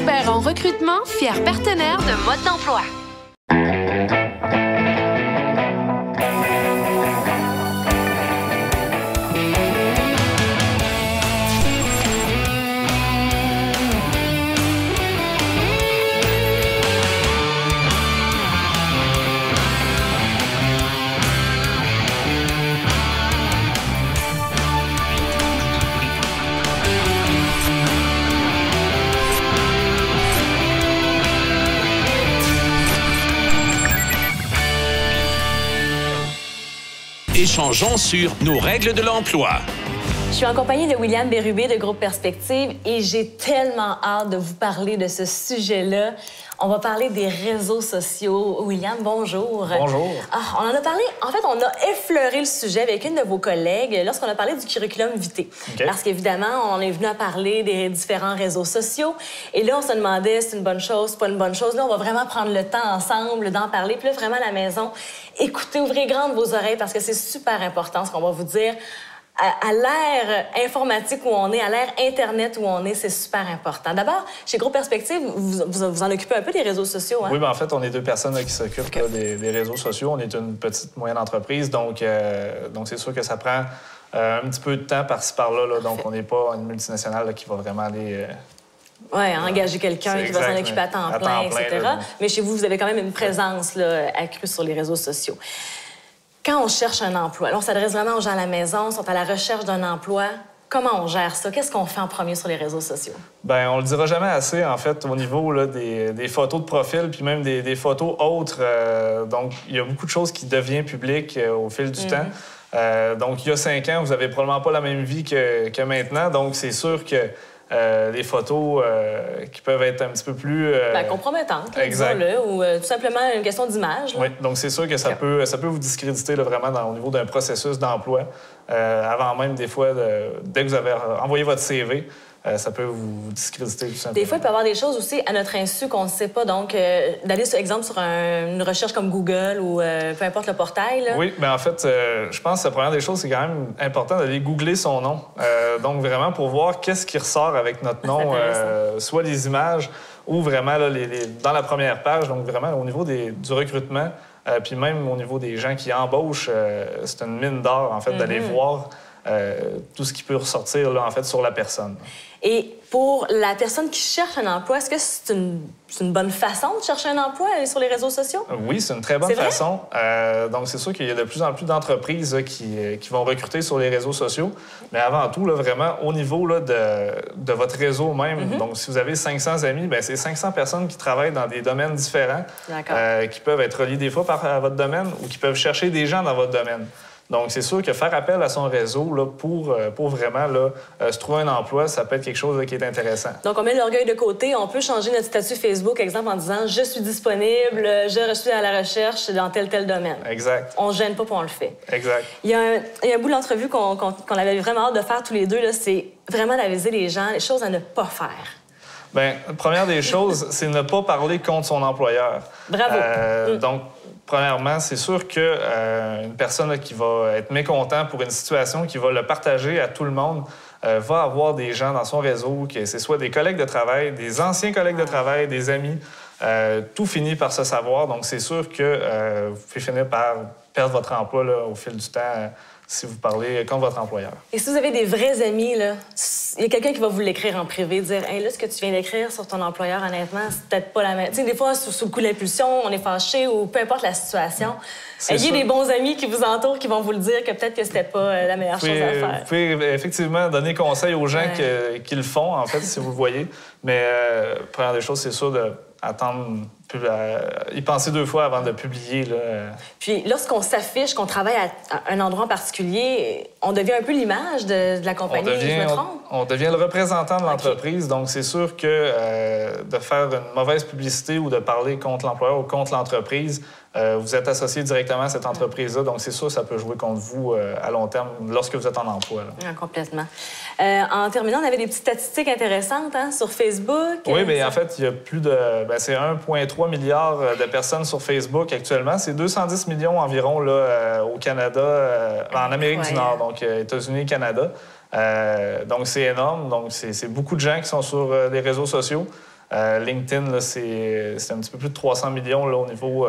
Expert en recrutement, fier partenaire de Mode d'emploi. Échangeons sur nos règles de l'emploi. Je suis en compagnie de William Bérubé de Groupe Perspective et j'ai tellement hâte de vous parler de ce sujet-là. On va parler des réseaux sociaux. William, bonjour. Bonjour. On en a parlé, en fait, on a effleuré le sujet avec une de vos collègues lorsqu'on a parlé du curriculum vitae. Okay. Parce qu'évidemment, on est venu à parler des différents réseaux sociaux. Et là, on se demandait si c'est une bonne chose, c'est pas une bonne chose. Là, on va vraiment prendre le temps ensemble d'en parler. Puis là, vraiment, à la maison, écoutez, ouvrez grandes vos oreilles parce que c'est super important ce qu'on va vous dire. À l'ère informatique où on est, à l'ère Internet où on est, c'est super important. D'abord, chez Groupe Perspective, vous en occupez un peu des réseaux sociaux, hein? Oui, bien en fait, on est deux personnes là, qui s'occupent là, des réseaux sociaux. On est une petite, moyenne entreprise, donc c'est sûr que ça prend un petit peu de temps par-ci, par-là. Là, donc, on n'est pas une multinationale là, qui va vraiment aller... Oui, engager quelqu'un qui va s'en occuper à temps plein, etc. Là, mais chez vous, vous avez quand même une présence là, accrue sur les réseaux sociaux. Quand on cherche un emploi, là, on s'adresse vraiment aux gens à la maison, sont à la recherche d'un emploi. Comment on gère ça? Qu'est-ce qu'on fait en premier sur les réseaux sociaux? Bien, on le dira jamais assez, en fait, au niveau là, des photos de profil, puis même des photos autres. Donc, il y a beaucoup de choses qui deviennent publiques au fil du temps. Donc, il y a 5 ans, vous n'avez probablement pas la même vie que maintenant. Donc, c'est sûr que les photos qui peuvent être un petit peu plus... compromettantes, exact. Là, ou tout simplement une question d'image. Oui, donc c'est sûr que ça peut vous discréditer là, vraiment au niveau d'un processus d'emploi. Avant même, des fois, dès que vous avez envoyé votre CV, ça peut vous discréditer tout simplement. Des fois, il peut y avoir des choses aussi à notre insu qu'on ne sait pas. Donc, d'aller, par exemple, sur une recherche comme Google ou peu importe le portail. Là. Oui, mais en fait, je pense que la première des choses, c'est quand même important d'aller googler son nom. Donc, vraiment, pour voir qu'est-ce qui ressort avec notre nom, soit les images ou vraiment là, dans la première page. Donc, vraiment, au niveau du recrutement, puis même au niveau des gens qui embauchent, c'est une mine d'or, en fait, d'aller voir tout ce qui peut ressortir, là, en fait, sur la personne. Et pour la personne qui cherche un emploi, est-ce que c'est une bonne façon de chercher un emploi, aller sur les réseaux sociaux? Oui, c'est une très bonne façon. Donc, c'est sûr qu'il y a de plus en plus d'entreprises qui vont recruter sur les réseaux sociaux. Mais avant tout, là, vraiment, au niveau là, de votre réseau même, donc si vous avez 500 amis, bien, c'est 500 personnes qui travaillent dans des domaines différents, qui peuvent être reliés des fois à votre domaine ou qui peuvent chercher des gens dans votre domaine. Donc, c'est sûr que faire appel à son réseau là, pour vraiment là, se trouver un emploi, ça peut être quelque chose là, qui est intéressant. Donc, on met l'orgueil de côté. On peut changer notre statut Facebook, exemple, en disant « Je suis disponible, je suis à la recherche dans tel domaine ». Exact. On ne gêne pas, puis on le fait. Exact. Il y a un bout de l'entrevue qu'on avait vraiment hâte de faire tous les deux, c'est vraiment d'aviser les gens les choses à ne pas faire. Bien, première des choses, c'est ne pas parler contre son employeur. Bravo. Donc, premièrement, c'est sûr qu'une personne là, qui va être mécontente pour une situation, qui va le partager à tout le monde, va avoir des gens dans son réseau, que ce soit des collègues de travail, des anciens collègues de travail, des amis. Tout finit par se savoir. Donc, c'est sûr que vous pouvez finir par perdre votre emploi là, au fil du temps si vous parlez contre votre employeur. Et si vous avez des vrais amis, là, il y a quelqu'un qui va vous l'écrire en privé, dire « Hey, là, ce que tu viens d'écrire sur ton employeur, honnêtement, c'est peut-être pas la même... » Tu sais, des fois, sous le coup de l'impulsion, on est fâché ou peu importe la situation. Ayez des bons amis qui vous entourent, qui vont vous le dire que peut-être que c'était pas la meilleure chose à faire. Vous pouvez effectivement donner conseil aux gens qui le font, en fait, si vous le voyez. Mais première des choses, c'est sûr d'attendre... y penser 2 fois avant de publier. Là. Puis lorsqu'on s'affiche, qu'on travaille à un endroit en particulier, on devient un peu l'image de la compagnie, je me trompe? On devient le représentant de l'entreprise. Donc, c'est sûr que de faire une mauvaise publicité ou de parler contre l'employeur ou contre l'entreprise, vous êtes associé directement à cette entreprise-là. Donc, c'est sûr que ça peut jouer contre vous à long terme lorsque vous êtes en emploi. Là. Complètement. En terminant, on avait des petites statistiques intéressantes sur Facebook. Oui, bien, en fait, il y a plus de... c'est 1,3 milliard de personnes sur Facebook actuellement. C'est 210 millions environ là, au Canada, en Amérique du Nord, donc États-Unis et Canada. Donc, c'est énorme. Donc, c'est beaucoup de gens qui sont sur les réseaux sociaux. LinkedIn, là, c'est un petit peu plus de 300 millions là, au niveau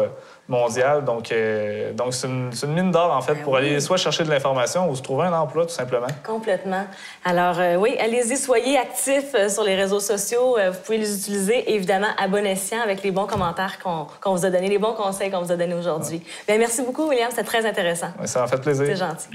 mondial. Donc c'est une mine d'or, en fait, pour aller soit chercher de l'information ou se trouver un emploi, tout simplement. Complètement. Alors, oui, allez-y, soyez actifs sur les réseaux sociaux. Vous pouvez les utiliser, évidemment, à bon escient avec les bons commentaires qu'on vous a donnés, les bons conseils qu'on vous a donnés aujourd'hui. Bien, merci beaucoup, William. C'était très intéressant. Ouais, ça m'a fait plaisir. C'est gentil.